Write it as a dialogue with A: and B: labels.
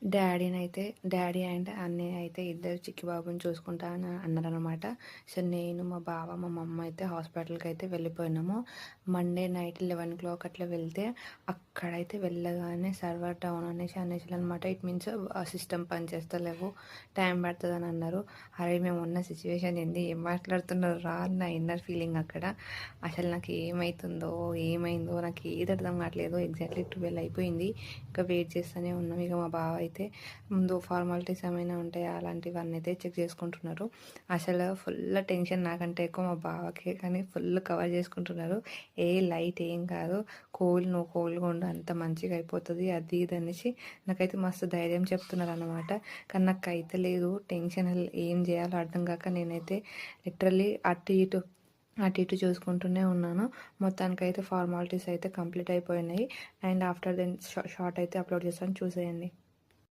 A: Daddy and అన్నయ్య అయితే ఇద్దరు చిక్కి బాబుని చూసుకుంటా అని అన్నారనమాట. సో నేను, మా బావ, మా మమ్మ అయితే హాస్పిటల్కి అయితే వెళ్ళిపోయినాము. మండే నైట్ 11 అట్లా వెళ్తే అక్కడైతే వెళ్ళగానే సర్వర్ డౌన్ అనేసి అనమాట. ఇట్ మీన్స్ సిస్టమ్ పనిచేస్తలేవు, టైం పడుతుంది అని అన్నారు. అరే మేము ఉన్న సిచ్యువేషన్ ఏంది, ఏం మాట్లాడుతున్నారు రా అని నా ఇన్నర్ ఫీలింగ్ అక్కడ. అసలు నాకు ఏమైందో నాకు ఏది అర్థం కావట్లేదు. ఎగ్జాక్ట్లీ 12 అయిపోయింది. ఇంకా వెయిట్ చేస్తూనే ఉన్నాం. ఇక మా బావ అయితే ముందు ఫార్మాలిటీస్ ఏమైనా ఉంటాయా అలాంటివన్నీ అయితే చెక్ చేసుకుంటున్నారు. అసలు ఫుల్ టెన్షన్ నాకంటే ఎక్కువ మా బావకే, కానీ ఫుల్ కవర్ చేసుకుంటున్నారు. లైట్ ఏం కాదు, నువ్వు కోల్గా ఉండు, అంత మంచిగా అయిపోతుంది అది ఇది అనేసి నాకైతే మస్తు ధైర్యం చెప్తున్నారు అనమాట. కానీ నాకు అయితే లేదు టెన్షన్, ఏం చేయాలో అర్థం కాక నేనైతే లిటరల్లీ అటు ఇటు చూసుకుంటూనే ఉన్నాను. మొత్తానికైతే ఫార్మాలిటీస్ అయితే కంప్లీట్ అయిపోయినాయి. అండ్ ఆఫ్టర్ దెన్ షార్ట్ అయితే అప్లోడ్ చేస్తాను, చూసేయండి.